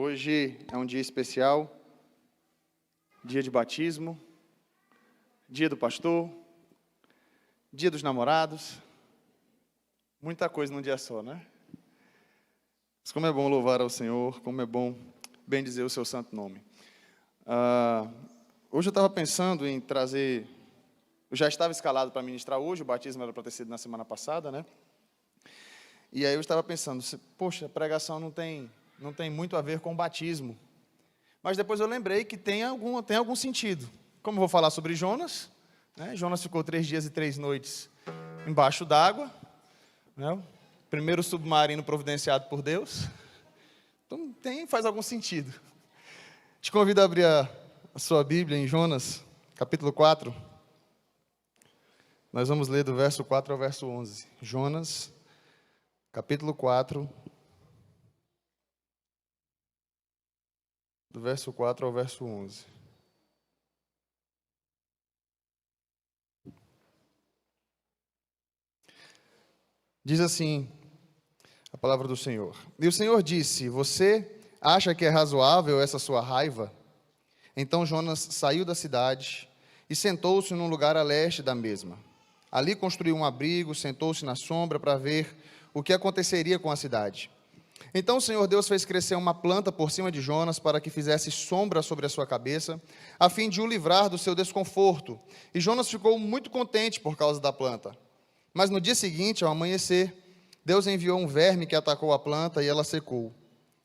Hoje é um dia especial, dia de batismo, dia do pastor, dia dos namorados, muita coisa num dia só, né? Mas como é bom louvar ao Senhor, como é bom bendizer o seu santo nome. Hoje eu estava pensando em trazer, eu já estava escalado para ministrar hoje, o batismo era para ter sido na semana passada, né? E aí eu estava pensando, poxa, a pregação não tem muito a ver com o batismo. Mas depois eu lembrei que tem algum sentido. Como eu vou falar sobre Jonas, né? Jonas ficou 3 dias e 3 noites embaixo d'água, né? O primeiro submarino providenciado por Deus. Então faz algum sentido. Te convido a abrir a sua Bíblia em Jonas, capítulo 4. Nós vamos ler do verso 4 ao verso 11. Jonas, capítulo 4, do verso 4 ao verso 11. Diz assim a palavra do Senhor. E o Senhor disse: você acha que é razoável essa sua raiva? Então Jonas saiu da cidade e sentou-se num lugar a leste da mesma. Ali construiu um abrigo, sentou-se na sombra para ver o que aconteceria com a cidade. Então o Senhor Deus fez crescer uma planta por cima de Jonas para que fizesse sombra sobre a sua cabeça, a fim de o livrar do seu desconforto. E Jonas ficou muito contente por causa da planta. Mas no dia seguinte, ao amanhecer, Deus enviou um verme que atacou a planta e ela secou.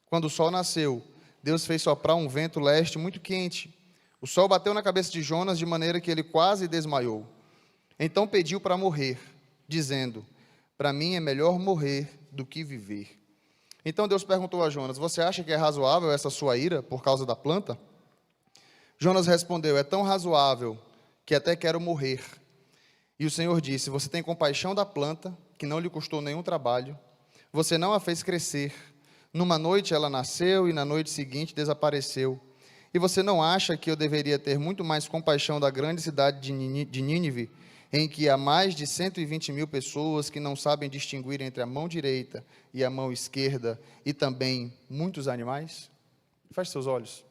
Quando o sol nasceu, Deus fez soprar um vento leste muito quente. O sol bateu na cabeça de Jonas de maneira que ele quase desmaiou. Então pediu para morrer, dizendo: para mim é melhor morrer do que viver. Então Deus perguntou a Jonas: você acha que é razoável essa sua ira por causa da planta? Jonas respondeu: é tão razoável que até quero morrer. E o Senhor disse: você tem compaixão da planta, que não lhe custou nenhum trabalho. Você não a fez crescer. Numa noite ela nasceu e na noite seguinte desapareceu. E você não acha que eu deveria ter muito mais compaixão da grande cidade de Nínive, em que há mais de 120.000 pessoas que não sabem distinguir entre a mão direita e a mão esquerda, e também muitos animais? Feche seus olhos.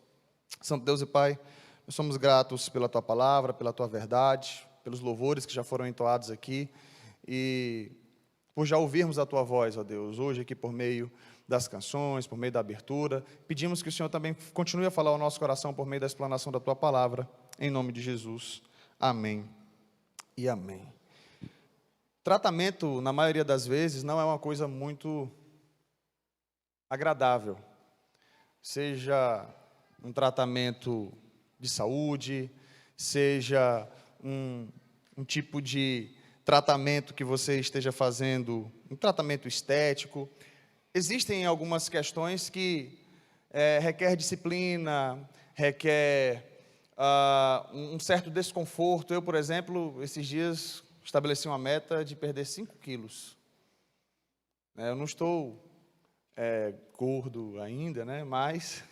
Santo Deus e Pai, nós somos gratos pela Tua palavra, pela Tua verdade, pelos louvores que já foram entoados aqui, e por já ouvirmos a Tua voz, ó Deus, hoje aqui por meio das canções, por meio da abertura. Pedimos que o Senhor também continue a falar ao nosso coração por meio da explanação da Tua palavra, em nome de Jesus. Amém e amém. Tratamento, na maioria das vezes, não é uma coisa muito agradável. Seja um tratamento de saúde, seja um tipo de tratamento que você esteja fazendo, um tratamento estético. Existem algumas questões que requer disciplina, requer um certo desconforto. Eu, por exemplo, esses dias estabeleci uma meta de perder 5 quilos. Eu não estou gordo ainda, né? Mas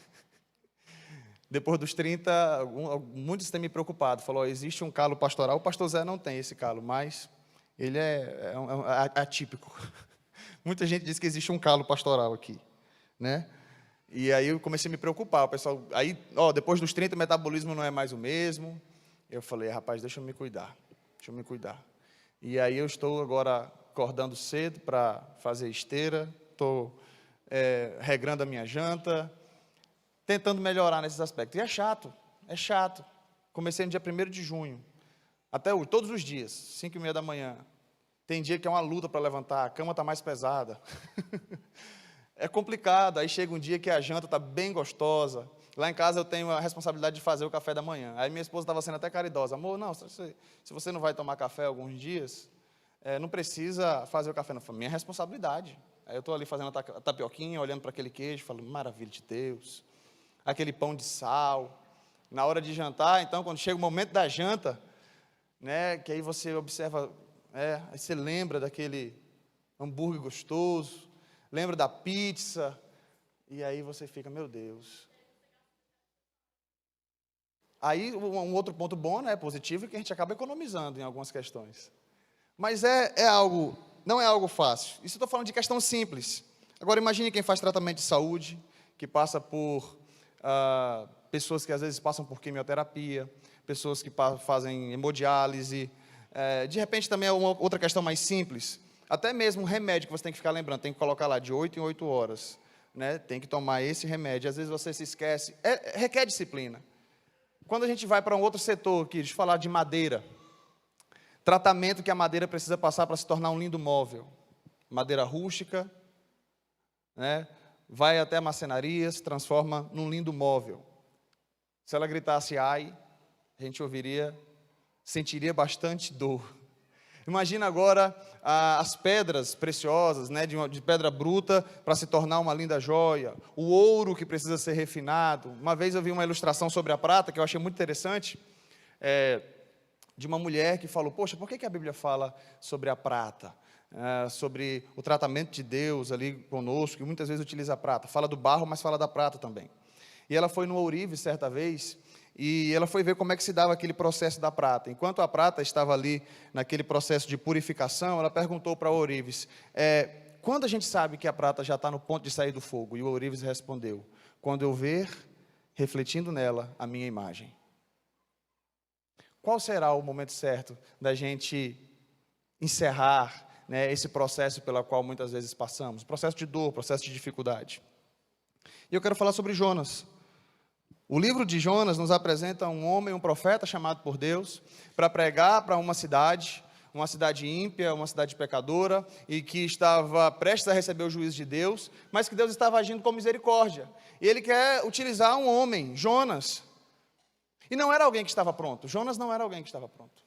depois dos 30, muitos têm me preocupado. Falou: existe um calo pastoral. O pastor Zé não tem esse calo, mas ele é atípico. Muita gente diz que existe um calo pastoral aqui, né? E aí eu comecei a me preocupar. O pessoal, aí, depois dos 30, o metabolismo não é mais o mesmo. Eu falei: rapaz, deixa eu me cuidar. E aí eu estou agora acordando cedo para fazer esteira, estou regrando a minha janta, tentando melhorar nesses aspectos. E é chato. Comecei no dia 1º de junho, até hoje, todos os dias, 5h30 da manhã. Tem dia que é uma luta para levantar, a cama está mais pesada. É complicado. Aí chega um dia que a janta está bem gostosa. Lá em casa eu tenho a responsabilidade de fazer o café da manhã. Aí minha esposa estava sendo até caridosa: amor, não, se você não vai tomar café alguns dias, não precisa fazer o café. Não, foi minha responsabilidade. Aí eu estou ali fazendo a tapioquinha, olhando para aquele queijo, falo: maravilha de Deus. Aquele pão de sal. Na hora de jantar, então, quando chega o momento da janta, né, que aí você observa, aí você lembra daquele hambúrguer gostoso, lembra da pizza, e aí você fica: meu Deus. Aí um outro ponto bom, né, positivo, é que a gente acaba economizando em algumas questões. Mas não é algo fácil. Isso eu estou falando de questão simples. Agora imagine quem faz tratamento de saúde, que passa por pessoas que às vezes passam por quimioterapia, pessoas que fazem hemodiálise. De repente também é uma outra questão mais simples, até mesmo um remédio que você tem que ficar lembrando, tem que colocar lá de 8 em 8 horas, né? Tem que tomar esse remédio, às vezes você se esquece, requer disciplina. Quando a gente vai para um outro setor, aqui, deixa eu falar de madeira, tratamento que a madeira precisa passar para se tornar um lindo móvel, madeira rústica, né? Vai até a marcenaria, se transforma num lindo móvel. Se ela gritasse ai, a gente sentiria bastante dor. Imagina agora as pedras preciosas, né, de pedra bruta, para se tornar uma linda joia, o ouro que precisa ser refinado. Uma vez eu vi uma ilustração sobre a prata, que eu achei muito interessante, de uma mulher que falou, poxa, por que a Bíblia fala sobre a prata? Sobre o tratamento de Deus ali conosco, e muitas vezes utiliza a prata. Fala do barro, mas fala da prata também. E ela foi no ourives certa vez, e ela foi ver como é que se dava aquele processo da prata. Enquanto a prata estava ali naquele processo de purificação, ela perguntou para o ourives, quando a gente sabe que a prata já está no ponto de sair do fogo? E o ourives respondeu, quando eu ver, refletindo nela, a minha imagem. Qual será o momento certo da gente encerrar, né, esse processo pelo qual muitas vezes passamos? Processo de dor, processo de dificuldade. E eu quero falar sobre Jonas. O livro de Jonas nos apresenta um homem, um profeta chamado por Deus, para pregar para uma cidade ímpia, uma cidade pecadora, e que estava prestes a receber o juízo de Deus, mas que Deus estava agindo com misericórdia. E ele quer utilizar um homem, Jonas. E não era alguém que estava pronto. Jonas não era alguém que estava pronto.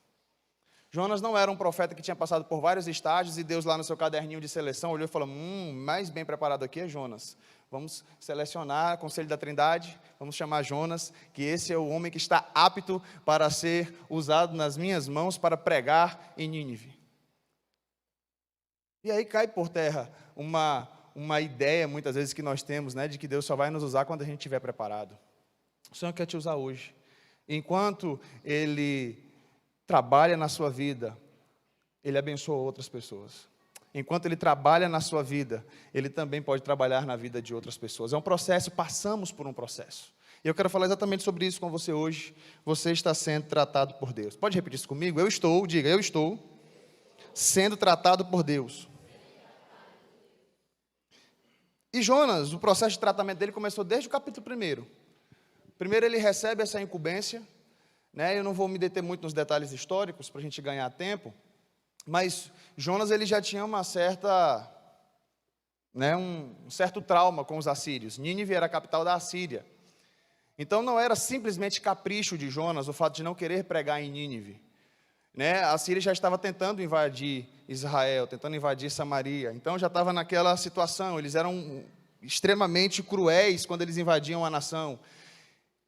Jonas não era um profeta que tinha passado por vários estágios, e Deus lá no seu caderninho de seleção olhou e falou, mais bem preparado aqui é Jonas. Vamos selecionar, conselho da Trindade, vamos chamar Jonas, que esse é o homem que está apto para ser usado nas minhas mãos para pregar em Nínive. E aí cai por terra uma ideia, muitas vezes, que nós temos, né, de que Deus só vai nos usar quando a gente estiver preparado. O Senhor quer te usar hoje. Enquanto Ele trabalha na sua vida, Ele abençoa outras pessoas. Enquanto Ele trabalha na sua vida, Ele também pode trabalhar na vida de outras pessoas. É um processo, passamos por um processo. E eu quero falar exatamente sobre isso com você hoje. Você está sendo tratado por Deus. Pode repetir isso comigo? Eu estou sendo tratado por Deus. E Jonas, o processo de tratamento dele começou desde o capítulo 1. Primeiro ele recebe essa incumbência, né? Eu não vou me deter muito nos detalhes históricos para a gente ganhar tempo, mas Jonas ele já tinha uma certa, né, um certo trauma com os assírios. Nínive era a capital da Assíria. Então não era simplesmente capricho de Jonas o fato de não querer pregar em Nínive, né? A Assíria já estava tentando invadir Israel, tentando invadir Samaria. Então já estava naquela situação. Eles eram extremamente cruéis quando eles invadiam a nação.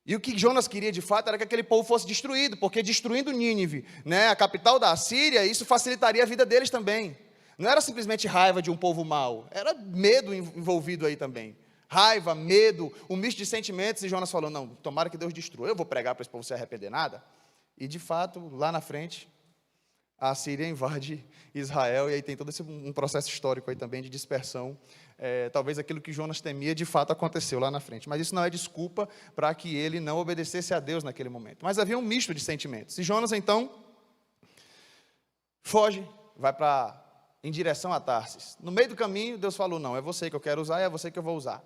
E o que Jonas queria de fato era que aquele povo fosse destruído, porque destruindo Nínive, né, a capital da Assíria, isso facilitaria a vida deles também. Não era simplesmente raiva de um povo mau, era medo envolvido aí também. Raiva, medo, um misto de sentimentos, e Jonas falou, não, tomara que Deus destrua, eu vou pregar para esse povo se arrepender nada. E de fato, lá na frente, a Síria invade Israel, e aí tem todo um processo histórico aí também de dispersão. Talvez aquilo que Jonas temia, de fato, aconteceu lá na frente. Mas isso não é desculpa para que ele não obedecesse a Deus naquele momento. Mas havia um misto de sentimentos. E Jonas, então, foge, vai em direção a Tarsis. No meio do caminho, Deus falou, não, é você que eu quero usar e é você que eu vou usar.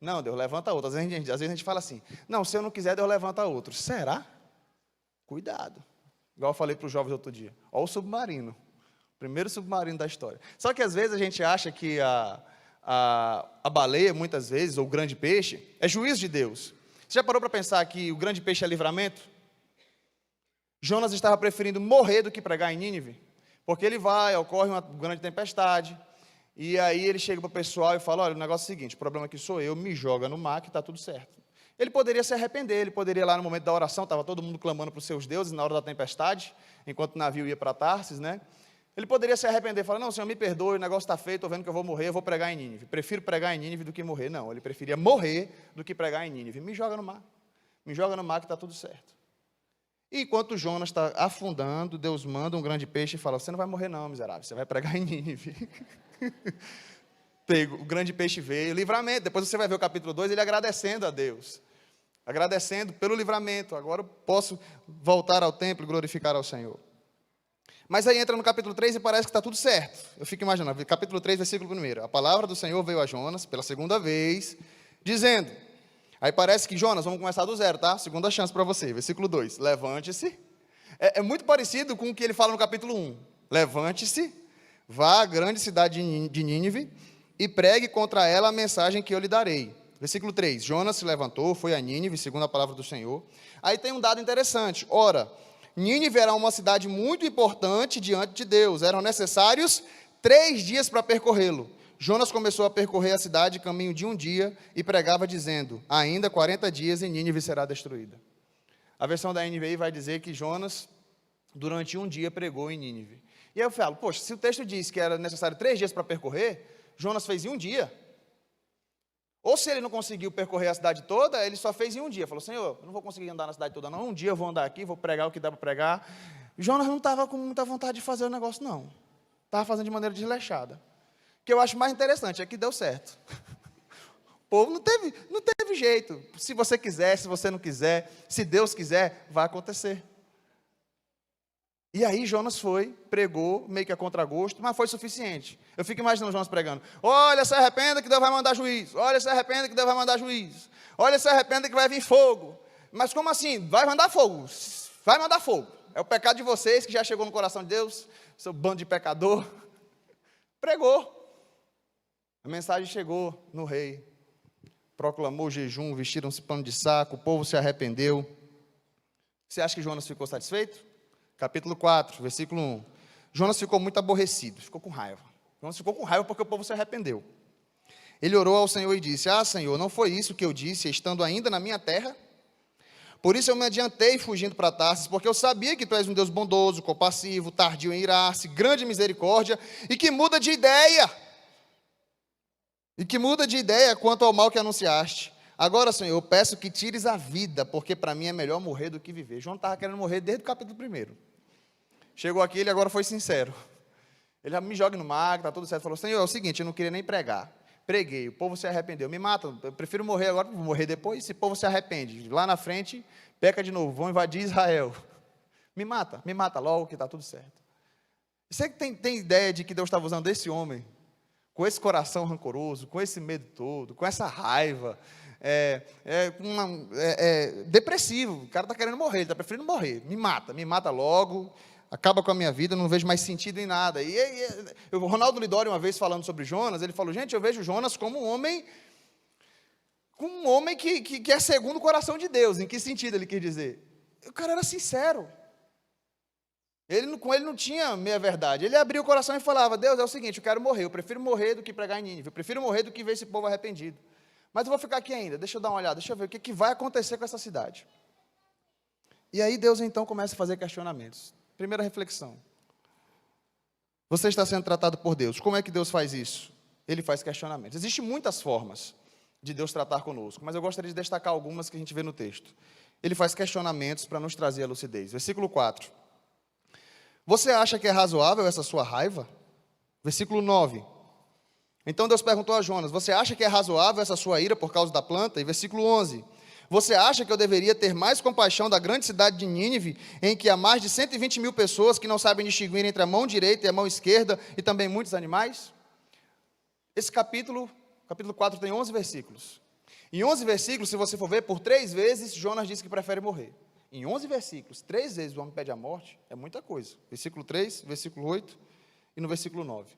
Não, Deus levanta outro. Às vezes a gente fala assim, não, se eu não quiser, Deus levanta outro. Será? Cuidado. Igual eu falei para os jovens outro dia. Olha o submarino. O primeiro submarino da história. Só que às vezes a gente acha que a baleia, muitas vezes, ou o grande peixe, é juízo de Deus. Você já parou para pensar que o grande peixe é livramento? Jonas estava preferindo morrer do que pregar em Nínive. Porque ele ocorre uma grande tempestade, e aí ele chega para o pessoal e fala, olha, o negócio é o seguinte, o problema aqui sou eu, me joga no mar que está tudo certo. Ele poderia se arrepender, ele poderia ir lá no momento da oração, estava todo mundo clamando para os seus deuses na hora da tempestade, enquanto o navio ia para Tarsis, né? Ele poderia se arrepender e falar, não, Senhor, me perdoe, o negócio está feio, estou vendo que eu vou morrer, eu vou pregar em Nínive. Prefiro pregar em Nínive do que morrer. Não, ele preferia morrer do que pregar em Nínive. Me joga no mar que está tudo certo. E enquanto Jonas está afundando, Deus manda um grande peixe e fala, você não vai morrer não, miserável, você vai pregar em Nínive. o grande peixe veio, livramento. Depois você vai ver o capítulo 2, ele agradecendo a Deus. Agradecendo pelo livramento. Agora eu posso voltar ao templo e glorificar ao Senhor. Mas aí entra no capítulo 3 e parece que está tudo certo. Eu fico imaginando, capítulo 3, versículo 1. A palavra do Senhor veio a Jonas pela segunda vez, dizendo... Aí parece que, Jonas, vamos começar do zero, tá? Segunda chance para você, versículo 2. Levante-se. É muito parecido com o que ele fala no capítulo 1. Levante-se, vá à grande cidade de Nínive e pregue contra ela a mensagem que eu lhe darei. Versículo 3. Jonas se levantou, foi a Nínive, segundo a palavra do Senhor. Aí tem um dado interessante. Ora, Nínive era uma cidade muito importante diante de Deus. Eram necessários 3 dias para percorrê-lo. Jonas começou a percorrer a cidade caminho de um dia e pregava dizendo, ainda 40 dias e Nínive será destruída. A versão da NVI vai dizer que Jonas, durante um dia, pregou em Nínive. E aí eu falo, poxa, se o texto diz que era necessário 3 dias para percorrer, Jonas fez em um dia. Ou se ele não conseguiu percorrer a cidade toda, ele só fez em um dia. Falou, Senhor, eu não vou conseguir andar na cidade toda não, um dia eu vou andar aqui, vou pregar o que dá para pregar. Jonas não estava com muita vontade de fazer o negócio não. Estava fazendo de maneira desleixada. O que eu acho mais interessante é que deu certo. O povo não teve jeito. Se você quiser, se você não quiser, se Deus quiser, vai acontecer. E aí Jonas foi, pregou, meio que a contragosto, mas foi suficiente. Eu fico imaginando Jonas pregando. Olha, se arrependa que Deus vai mandar juízo. Olha, se arrependa que Deus vai mandar juízo. Olha, se arrependa que vai vir fogo. Mas como assim? Vai mandar fogo. Vai mandar fogo. É o pecado de vocês que já chegou no coração de Deus, seu bando de pecador. Pregou. A mensagem chegou no rei. Proclamou jejum, vestiram-se pano de saco, o povo se arrependeu. Você acha que Jonas ficou satisfeito? Capítulo 4, versículo 1. Jonas ficou muito aborrecido, ficou com raiva. Jonas ficou com raiva porque o povo se arrependeu. Ele orou ao Senhor e disse, Senhor, não foi isso que eu disse, estando ainda na minha terra? Por isso eu me adiantei fugindo para Tarsis, porque eu sabia que tu és um Deus bondoso, compassivo, tardio em irar-se, grande misericórdia, e que muda de ideia. Quanto ao mal que anunciaste. Agora, Senhor, eu peço que tires a vida, porque para mim é melhor morrer do que viver. João estava querendo morrer desde o capítulo 1. Chegou aqui, ele agora foi sincero. Ele já me joga no mar, está tudo certo. Falou, Senhor, é o seguinte, eu não queria nem pregar. Preguei, o povo se arrependeu. Me mata, eu prefiro morrer agora, vou morrer depois. Se o povo se arrepende, lá na frente, peca de novo, vão invadir Israel. Me mata logo que está tudo certo. Você que tem ideia de que Deus estava usando esse homem, com esse coração rancoroso, com esse medo todo, com essa raiva, depressivo, o cara está querendo morrer, ele está preferindo morrer, me mata logo, acaba com a minha vida, não vejo mais sentido em nada. O Ronaldo Lidório, uma vez falando sobre Jonas, ele falou, gente, eu vejo Jonas como um homem que é segundo o coração de Deus. Em que sentido ele quis dizer? O cara era sincero. Com ele não tinha meia-verdade. Ele abria o coração e falava, Deus, é o seguinte, eu quero morrer, eu prefiro morrer do que pregar em Nínive, eu prefiro morrer do que ver esse povo arrependido. Mas eu vou ficar aqui ainda, deixa eu dar uma olhada, deixa eu ver o que vai acontecer com essa cidade. E aí Deus então começa a fazer questionamentos. Primeira reflexão. Você está sendo tratado por Deus. Como é que Deus faz isso? Ele faz questionamentos. Existem muitas formas de Deus tratar conosco, mas eu gostaria de destacar algumas que a gente vê no texto. Ele faz questionamentos para nos trazer a lucidez. Versículo 4. Você acha que é razoável essa sua raiva? Versículo 9. Então Deus perguntou a Jonas, você acha que é razoável essa sua ira por causa da planta? E versículo 11. Você acha que eu deveria ter mais compaixão da grande cidade de Nínive, em que há mais de 120 mil pessoas que não sabem distinguir entre a mão direita e a mão esquerda, e também muitos animais? Esse capítulo 4 tem 11 versículos. Em 11 versículos, se você for ver, por 3 vezes, Jonas diz que prefere morrer. Em 11 versículos, 3 vezes o homem pede a morte, é muita coisa. Versículo 3, versículo 8 e no versículo 9.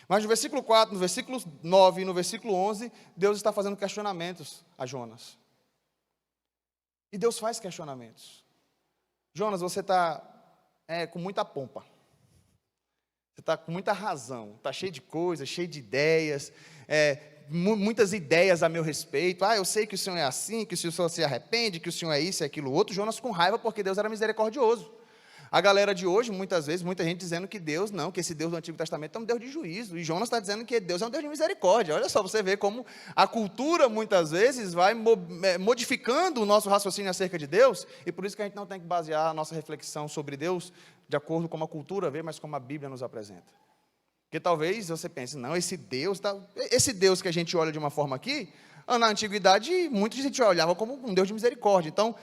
Mas no versículo 4, no versículo 9 e no versículo 11, Deus está fazendo questionamentos a Jonas. E Deus faz questionamentos. Jonas, você está com muita pompa. Você está com muita razão. Está cheio de coisas, cheio de ideias. Muitas ideias a meu respeito. Eu sei que o Senhor é assim, que o Senhor se arrepende, que o Senhor é isso e aquilo outro. Jonas com raiva porque Deus era misericordioso. A galera de hoje, muitas vezes, muita gente dizendo que Deus não, que esse Deus do Antigo Testamento é um Deus de juízo. E Jonas está dizendo que Deus é um Deus de misericórdia. Olha só, você vê como a cultura, muitas vezes, vai modificando o nosso raciocínio acerca de Deus. E por isso que a gente não tem que basear a nossa reflexão sobre Deus de acordo com como a cultura vê, mas como a Bíblia nos apresenta. Porque talvez você pense, não, esse Deus que a gente olha de uma forma aqui, na antiguidade, muita gente olhava como um Deus de misericórdia. Então,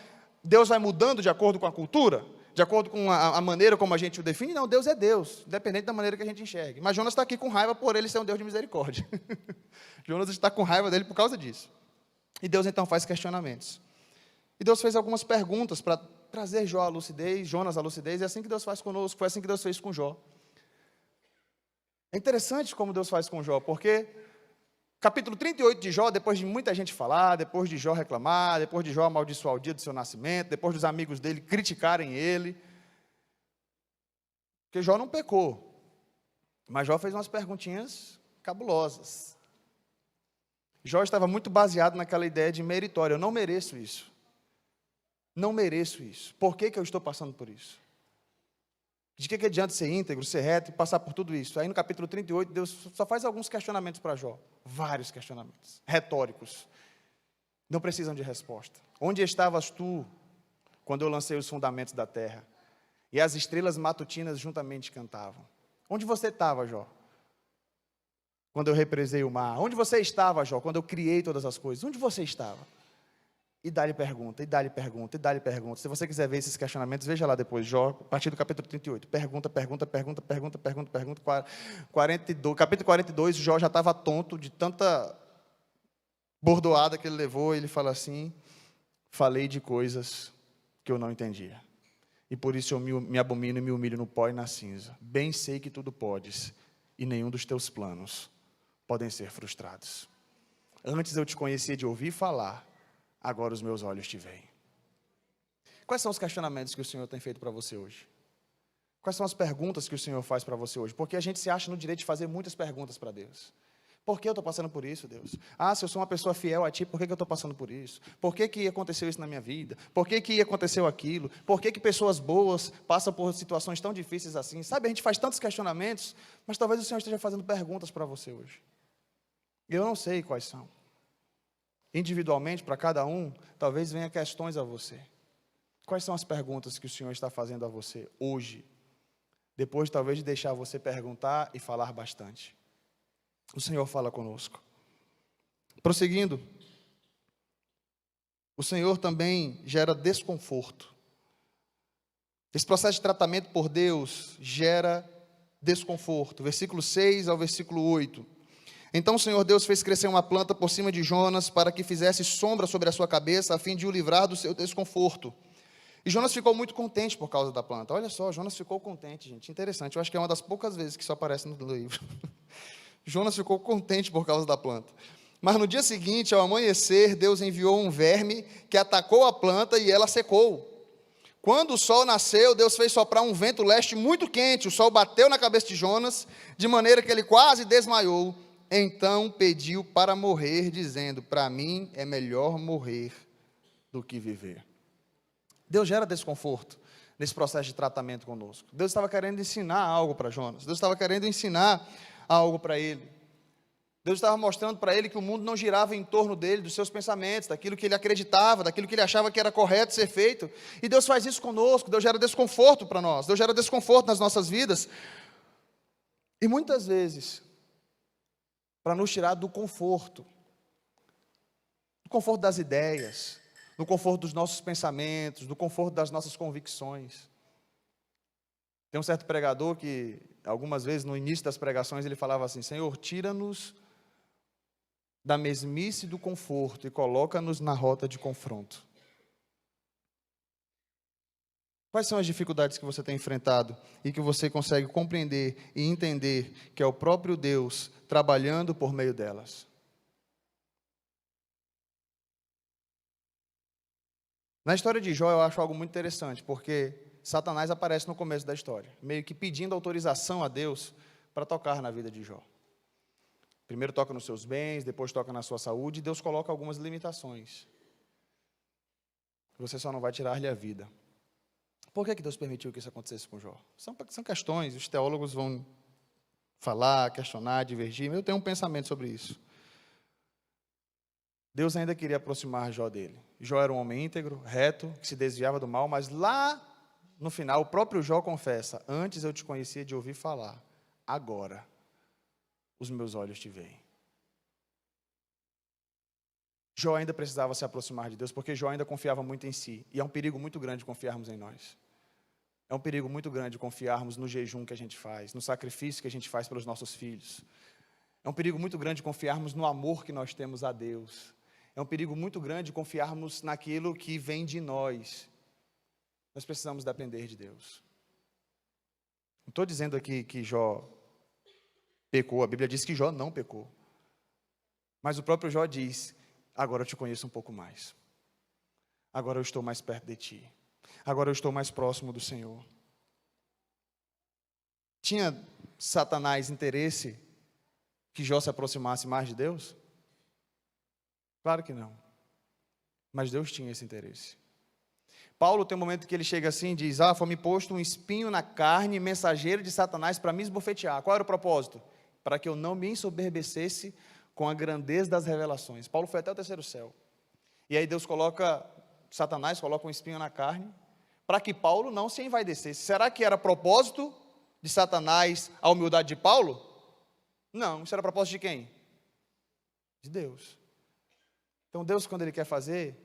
Deus vai mudando de acordo com a cultura, de acordo com a maneira como a gente o define? Não, Deus é Deus, independente da maneira que a gente enxergue. Mas Jonas está aqui com raiva por ele ser um Deus de misericórdia. Jonas está com raiva dele por causa disso. E Deus então faz questionamentos. E Deus fez algumas perguntas para trazer Jó à lucidez, Jonas à lucidez, e é assim que Deus faz conosco, foi assim que Deus fez com Jó. É interessante como Deus faz com Jó, porque capítulo 38 de Jó, depois de muita gente falar, depois de Jó reclamar, depois de Jó amaldiçoar o dia do seu nascimento, depois dos amigos dele criticarem ele, porque Jó não pecou, mas Jó fez umas perguntinhas cabulosas. Jó estava muito baseado naquela ideia de meritório, eu não mereço isso. Não mereço isso. Por que eu estou passando por isso? De que adianta ser íntegro, ser reto e passar por tudo isso? Aí no capítulo 38, Deus só faz alguns questionamentos para Jó. Vários questionamentos, retóricos. Não precisam de resposta. Onde estavas tu, quando eu lancei os fundamentos da terra? E as estrelas matutinas juntamente cantavam. Onde você estava, Jó? Quando eu represei o mar. Onde você estava, Jó, quando eu criei todas as coisas? Onde você estava? E dá-lhe pergunta, e dá-lhe pergunta, e dá-lhe pergunta. Se você quiser ver esses questionamentos, veja lá depois, Jó, a partir do capítulo 38. Pergunta. 42, capítulo 42, Jó já estava tonto de tanta bordoada que ele levou, e ele fala assim, falei de coisas que eu não entendia. E por isso eu me abomino e me humilho no pó e na cinza. Bem sei que tudo podes, e nenhum dos teus planos podem ser frustrados. Antes eu te conhecia de ouvir falar, agora os meus olhos te veem. Quais são os questionamentos que o Senhor tem feito para você hoje? Quais são as perguntas que o Senhor faz para você hoje? Porque a gente se acha no direito de fazer muitas perguntas para Deus. Por que eu estou passando por isso, Deus? Se eu sou uma pessoa fiel a Ti, por que eu estou passando por isso? Por que aconteceu isso na minha vida? Por que aconteceu aquilo? Por que pessoas boas passam por situações tão difíceis assim? Sabe, a gente faz tantos questionamentos, mas talvez o Senhor esteja fazendo perguntas para você hoje. Eu não sei quais são. Individualmente, para cada um, talvez venha questões a você. Quais são as perguntas que o Senhor está fazendo a você hoje? Depois, talvez, de deixar você perguntar e falar bastante. O Senhor fala conosco. Prosseguindo, o Senhor também gera desconforto. Esse processo de tratamento por Deus gera desconforto. Versículo 6 ao versículo 8. Então o Senhor Deus fez crescer uma planta por cima de Jonas para que fizesse sombra sobre a sua cabeça, a fim de o livrar do seu desconforto. E Jonas ficou muito contente por causa da planta. Olha só, Jonas ficou contente, gente. Interessante, eu acho que é uma das poucas vezes que isso aparece no livro. Jonas ficou contente por causa da planta. Mas no dia seguinte, ao amanhecer, Deus enviou um verme que atacou a planta e ela secou. Quando o sol nasceu, Deus fez soprar um vento leste muito quente. O sol bateu na cabeça de Jonas, de maneira que ele quase desmaiou. Então pediu para morrer, dizendo, para mim é melhor morrer do que viver. Deus gera desconforto nesse processo de tratamento conosco. Deus estava querendo ensinar algo para Jonas. Deus estava querendo ensinar algo para ele. Deus estava mostrando para ele que o mundo não girava em torno dele, dos seus pensamentos, daquilo que ele acreditava, daquilo que ele achava que era correto ser feito. E Deus faz isso conosco. Deus gera desconforto para nós. Deus gera desconforto nas nossas vidas. E muitas vezes, para nos tirar do conforto das ideias, do conforto dos nossos pensamentos, do conforto das nossas convicções. Tem um certo pregador que, algumas vezes, no início das pregações, ele falava assim, Senhor, tira-nos da mesmice do conforto e coloca-nos na rota de confronto. Quais são as dificuldades que você tem enfrentado e que você consegue compreender e entender que é o próprio Deus trabalhando por meio delas? Na história de Jó eu acho algo muito interessante, porque Satanás aparece no começo da história, meio que pedindo autorização a Deus para tocar na vida de Jó. Primeiro toca nos seus bens, depois toca na sua saúde, e Deus coloca algumas limitações. Você só não vai tirar-lhe a vida. Por que Deus permitiu que isso acontecesse com Jó? São questões, os teólogos vão falar, questionar, divergir, mas eu tenho um pensamento sobre isso. Deus ainda queria aproximar Jó dele. Jó era um homem íntegro, reto, que se desviava do mal, mas lá no final o próprio Jó confessa, antes eu te conhecia de ouvir falar, agora os meus olhos te veem. Jó ainda precisava se aproximar de Deus, porque Jó ainda confiava muito em si. E é um perigo muito grande confiarmos em nós. É um perigo muito grande confiarmos no jejum que a gente faz, no sacrifício que a gente faz pelos nossos filhos. É um perigo muito grande confiarmos no amor que nós temos a Deus. É um perigo muito grande confiarmos naquilo que vem de nós. Nós precisamos depender de Deus. Não estou dizendo aqui que Jó pecou, a Bíblia diz que Jó não pecou. Mas o próprio Jó diz: agora eu te conheço um pouco mais. Agora eu estou mais perto de ti. Agora eu estou mais próximo do Senhor. Tinha Satanás interesse que Jó se aproximasse mais de Deus? Claro que não. Mas Deus tinha esse interesse. Paulo tem um momento que ele chega assim e diz: foi-me posto um espinho na carne, mensageiro de Satanás para me esbofetear. Qual era o propósito? Para que eu não me ensoberbecesse com a grandeza das revelações. Paulo foi até o terceiro céu. E aí Satanás coloca um espinho na carne, para que Paulo não se envaidecesse. Será que era propósito de Satanás a humildade de Paulo? Não, isso era propósito de quem? De Deus. Então Deus, quando Ele quer fazer,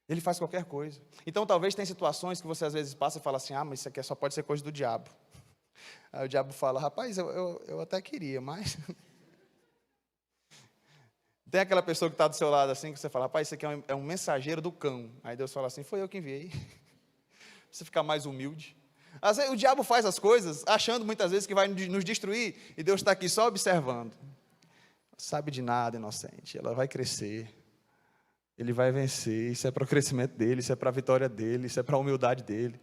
Ele faz qualquer coisa. Então talvez tem situações que você às vezes passa e fala assim: mas isso aqui só pode ser coisa do diabo. Aí o diabo fala: rapaz, eu até queria, mas... Tem aquela pessoa que está do seu lado assim, que você fala: rapaz, isso aqui é um mensageiro do cão. Aí Deus fala assim: foi eu que enviei. Você ficar mais humilde. Às vezes, o diabo faz as coisas achando muitas vezes que vai nos destruir, e Deus está aqui só observando. Não sabe de nada, inocente. Ela vai crescer, ele vai vencer. Isso é para o crescimento dele, isso é para a vitória dele, isso é para a humildade dele.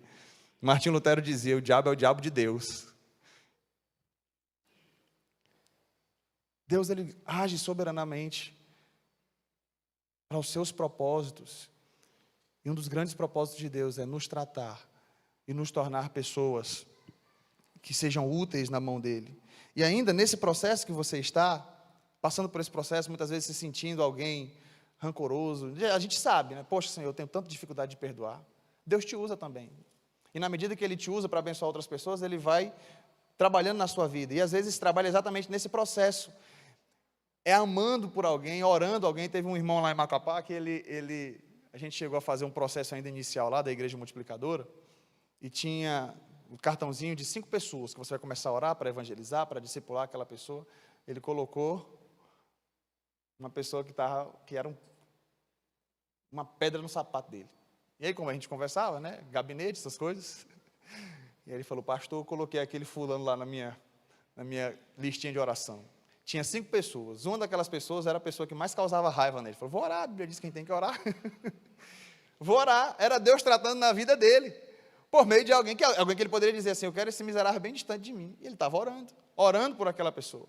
Martinho Lutero dizia: o diabo é o diabo de Deus. Deus, Ele age soberanamente para os seus propósitos. E um dos grandes propósitos de Deus é nos tratar e nos tornar pessoas que sejam úteis na mão dEle. E ainda nesse processo que você está, passando por esse processo, muitas vezes se sentindo alguém rancoroso, a gente sabe, né? Poxa, Senhor, eu tenho tanta dificuldade de perdoar. Deus te usa também. E na medida que Ele te usa para abençoar outras pessoas, Ele vai trabalhando na sua vida. E às vezes trabalha exatamente nesse processo. É amando por alguém, orando alguém. Teve um irmão lá em Macapá que a gente chegou a fazer um processo ainda inicial lá da Igreja Multiplicadora, e tinha um cartãozinho de 5 pessoas que você vai começar a orar para evangelizar, para discipular aquela pessoa. Ele colocou uma pessoa que era uma pedra no sapato dele. E aí, como a gente conversava, né, gabinete, essas coisas, e aí ele falou: pastor, eu coloquei aquele fulano lá na minha listinha de oração. Tinha 5 pessoas. Uma daquelas pessoas era a pessoa que mais causava raiva nele. Ele falou: vou orar, a Bíblia diz que a gente tem que orar. Vou orar. Era Deus tratando na vida dele, por meio de alguém que ele poderia dizer assim: eu quero esse miserável bem distante de mim. E ele estava orando por aquela pessoa.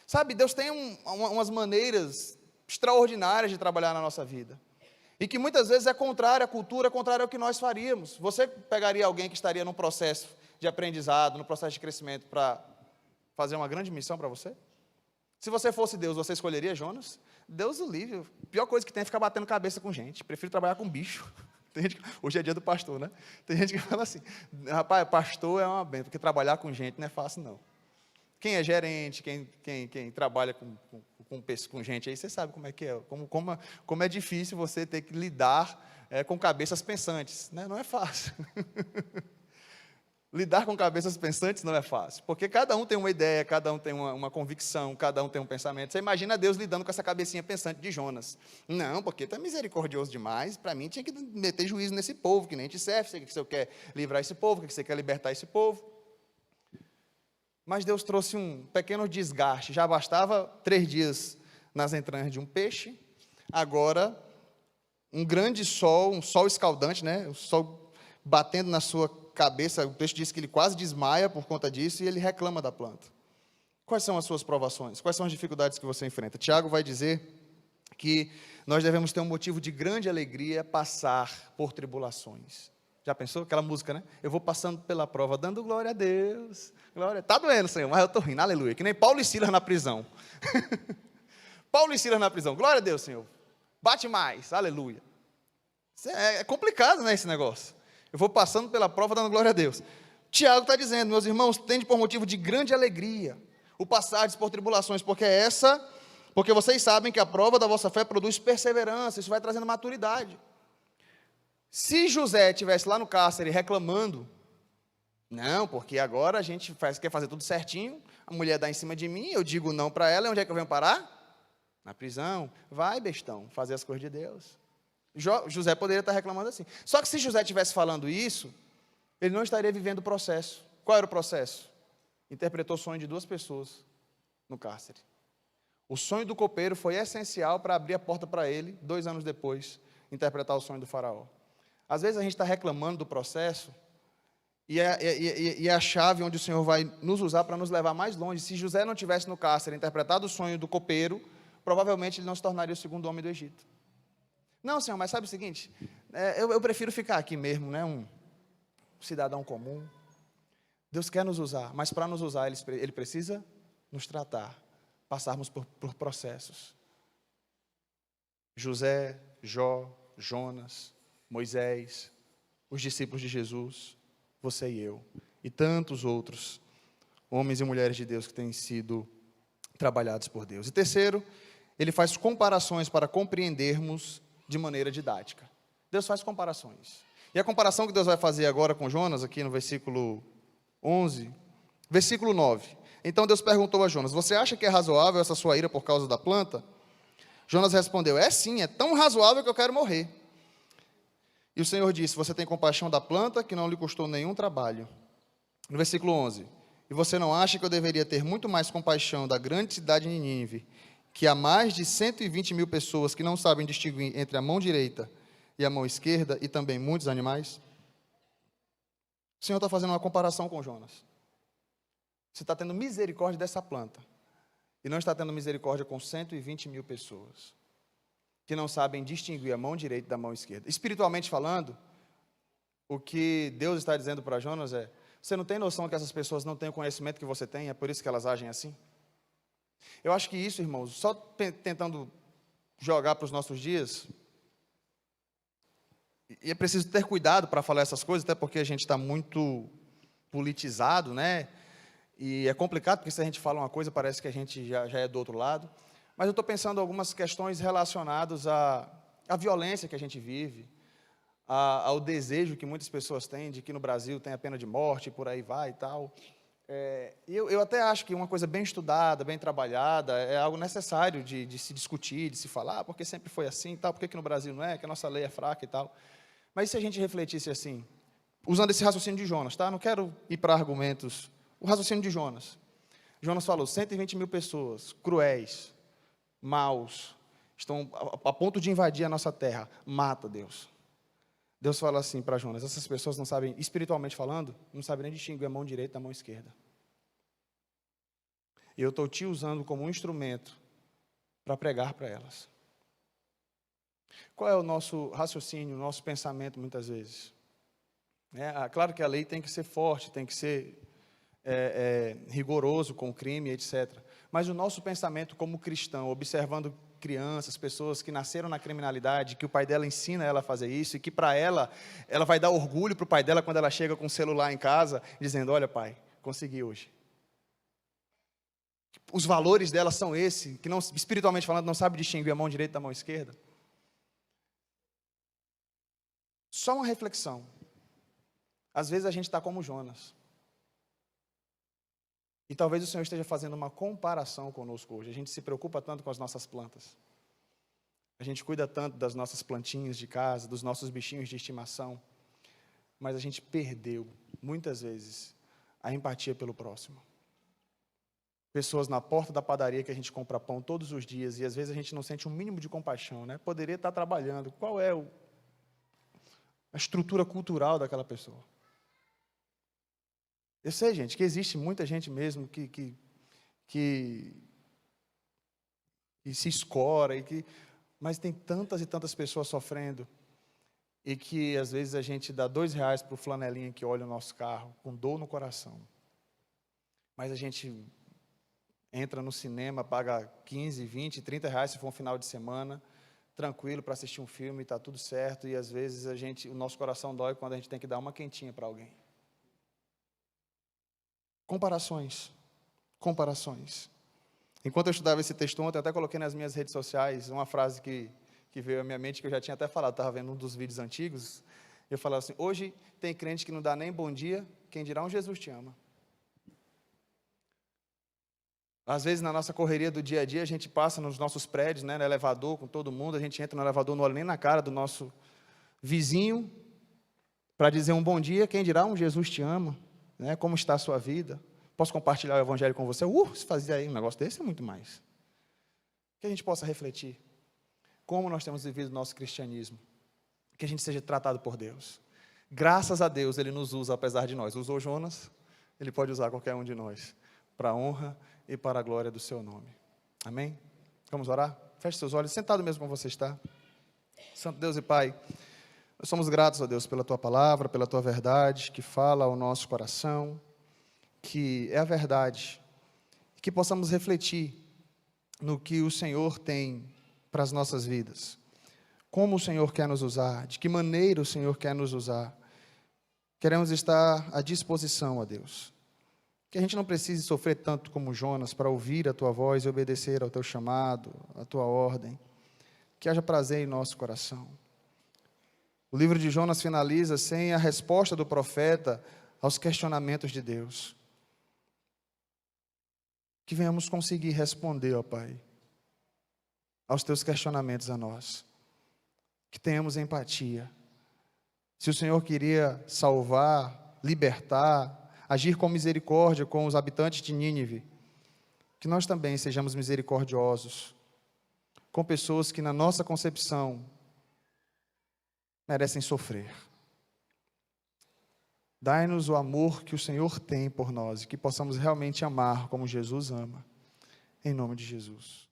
Sabe, Deus tem umas maneiras extraordinárias de trabalhar na nossa vida. E que muitas vezes é contrária à cultura, é contrária ao que nós faríamos. Você pegaria alguém que estaria num processo de aprendizado, num processo de crescimento, para fazer uma grande missão para você? Se você fosse Deus, você escolheria Jonas? Deus o livre. A pior coisa que tem é ficar batendo cabeça com gente. Prefiro trabalhar com bicho. Tem gente hoje é dia do pastor, né? Tem gente que fala assim: rapaz, pastor é uma benção, porque trabalhar com gente não é fácil, não. Quem é gerente, quem trabalha com gente aí, você sabe como é que é. Como é difícil você ter que lidar com cabeças pensantes, né? Não é fácil. Lidar com cabeças pensantes não é fácil, porque cada um tem uma ideia, cada um tem uma convicção, cada um tem um pensamento. Você imagina Deus lidando com essa cabecinha pensante de Jonas. Não, porque tu é misericordioso demais, para mim tinha que meter juízo nesse povo, que nem te serve, que você quer livrar esse povo, que você quer libertar esse povo. Mas Deus trouxe um pequeno desgaste, já bastava 3 dias nas entranhas de um peixe, agora um grande sol, um sol escaldante, né? O sol batendo na sua cabeça, o texto diz que ele quase desmaia por conta disso, e ele reclama da planta. Quais são as suas provações? Quais são as dificuldades que você enfrenta? Tiago vai dizer que nós devemos ter um motivo de grande alegria passar por tribulações. Já pensou? Aquela música, né? Eu vou passando pela prova, dando glória a Deus. Glória. Está doendo, Senhor, mas eu estou rindo, aleluia. Que nem Paulo e Silas na prisão. Paulo e Silas na prisão, glória a Deus, Senhor. Bate mais, aleluia. É complicado, né, esse negócio? Eu vou passando pela prova, dando glória a Deus. Tiago está dizendo: meus irmãos, tende por motivo de grande alegria o passardes por tribulações, porque vocês sabem que a prova da vossa fé produz perseverança, isso vai trazendo maturidade. Se José estivesse lá no cárcere reclamando, não, porque agora a gente quer fazer tudo certinho, a mulher dá em cima de mim, eu digo não para ela, e onde é que eu venho parar? Na prisão. Vai, bestão, fazer as coisas de Deus. José poderia estar reclamando assim. Só que se José estivesse falando isso, ele não estaria vivendo o processo. Qual era o processo? Interpretou o sonho de 2 pessoas no cárcere. O sonho do copeiro foi essencial para abrir a porta para ele, 2 anos depois, interpretar o sonho do faraó. Às vezes a gente está reclamando do processo, e é a chave onde o Senhor vai nos usar para nos levar mais longe. Se José não tivesse no cárcere interpretado o sonho do copeiro, provavelmente ele não se tornaria o segundo homem do Egito. Não, Senhor, mas sabe o seguinte, eu prefiro ficar aqui mesmo, né, um cidadão comum. Deus quer nos usar, mas para nos usar, Ele precisa nos tratar, passarmos por processos. José, Jó, Jonas, Moisés, os discípulos de Jesus, você e eu, e tantos outros homens e mulheres de Deus que têm sido trabalhados por Deus. E terceiro, ele faz comparações para compreendermos de maneira didática. Deus faz comparações. E a comparação que Deus vai fazer agora com Jonas, aqui no versículo 11, versículo 9. Então Deus perguntou a Jonas, você acha que é razoável essa sua ira por causa da planta? Jonas respondeu, sim, é tão razoável que eu quero morrer. E o Senhor disse, você tem compaixão da planta que não lhe custou nenhum trabalho. No versículo 11, e você não acha que eu deveria ter muito mais compaixão da grande cidade de Nínive, que há mais de 120 mil pessoas que não sabem distinguir entre a mão direita e a mão esquerda, e também muitos animais? O Senhor está fazendo uma comparação com Jonas. Você está tendo misericórdia dessa planta, e não está tendo misericórdia com 120 mil pessoas, que não sabem distinguir a mão direita da mão esquerda. Espiritualmente falando, o que Deus está dizendo para Jonas é, você não tem noção que essas pessoas não têm o conhecimento que você tem, é por isso que elas agem assim? Eu acho que isso, irmãos, só tentando jogar para os nossos dias, e é preciso ter cuidado para falar essas coisas, até porque a gente está muito politizado, né? E é complicado, porque se a gente fala uma coisa, parece que a gente já é do outro lado. Mas eu estou pensando em algumas questões relacionadas à violência que a gente vive, ao desejo que muitas pessoas têm de que no Brasil tem a pena de morte, e por aí vai e tal. Eu até acho que uma coisa bem estudada, bem trabalhada, é algo necessário de se discutir, de se falar, porque sempre foi assim e tal, por que no Brasil não é, que a nossa lei é fraca e tal. Mas e se a gente refletisse assim, usando esse raciocínio de Jonas, tá? Não quero ir para argumentos. O raciocínio de Jonas. Jonas falou, 120 mil pessoas, cruéis, maus, estão a ponto de invadir a nossa terra. Mata, Deus. Deus fala assim para Jonas, essas pessoas não sabem, espiritualmente falando, não sabem nem distinguir a mão direita da mão esquerda. E eu estou te usando como um instrumento para pregar para elas. Qual é o nosso raciocínio, o nosso pensamento, muitas vezes? Claro que a lei tem que ser forte, tem que ser rigoroso com o crime, etc. Mas o nosso pensamento como cristão, observando crianças, pessoas que nasceram na criminalidade, que o pai dela ensina ela a fazer isso, e que para ela vai dar orgulho para o pai dela quando ela chega com o celular em casa, dizendo, olha pai, consegui hoje. Os valores dela são esses, que não, espiritualmente falando, não sabe distinguir a mão direita da mão esquerda. Só uma reflexão. Às vezes a gente está como Jonas. E talvez o Senhor esteja fazendo uma comparação conosco hoje. A gente se preocupa tanto com as nossas plantas. A gente cuida tanto das nossas plantinhas de casa, dos nossos bichinhos de estimação. Mas a gente perdeu, muitas vezes, a empatia pelo próximo. Pessoas na porta da padaria que a gente compra pão todos os dias e às vezes a gente não sente um mínimo de compaixão, né? Poderia estar trabalhando. Qual é a estrutura cultural daquela pessoa? Eu sei, gente, que existe muita gente mesmo que se escora, mas tem tantas e tantas pessoas sofrendo, e que às vezes a gente dá R$2 para o flanelinha que olha o nosso carro, com dor no coração. Mas a gente entra no cinema, paga 15, 20, 30 reais se for um final de semana, tranquilo para assistir um filme, está tudo certo, e às vezes o nosso coração dói quando a gente tem que dar uma quentinha para alguém. Comparações. comparações. Enquanto eu estudava esse texto ontem, eu até coloquei nas minhas redes sociais uma frase que veio à minha mente, que eu já tinha até falado, estava vendo um dos vídeos antigos, eu falava assim: hoje tem crente que não dá nem bom dia, quem dirá um Jesus te ama. Às vezes, na nossa correria do dia a dia, a gente passa nos nossos prédios, né, no elevador, com todo mundo, a gente entra no elevador, não olha nem na cara do nosso vizinho, para dizer um bom dia, quem dirá um Jesus te ama, né, como está a sua vida, posso compartilhar o evangelho com você? Se fazia aí um negócio desse, é muito mais. Que a gente possa refletir, como nós temos vivido o nosso cristianismo, que a gente seja tratado por Deus. Graças a Deus, Ele nos usa, apesar de nós. Usou Jonas, Ele pode usar qualquer um de nós, para a honra e para a glória do seu nome. Amém? Vamos orar? Feche seus olhos, sentado mesmo como você está. Santo Deus e Pai, nós somos gratos a Deus pela Tua palavra, pela Tua verdade, que fala ao nosso coração, que é a verdade, que possamos refletir no que o Senhor tem para as nossas vidas, como o Senhor quer nos usar, de que maneira o Senhor quer nos usar. Queremos estar à disposição, ó Deus, que a gente não precise sofrer tanto como Jonas para ouvir a Tua voz e obedecer ao Teu chamado, à Tua ordem, que haja prazer em nosso coração. O livro de Jonas finaliza sem a resposta do profeta aos questionamentos de Deus. Que venhamos conseguir responder, ó Pai, aos Teus questionamentos a nós. Que tenhamos empatia. Se o Senhor queria salvar, libertar, agir com misericórdia com os habitantes de Nínive, que nós também sejamos misericordiosos com pessoas que, na nossa concepção, merecem sofrer. Dai-nos o amor que o Senhor tem por nós e que possamos realmente amar como Jesus ama. Em nome de Jesus.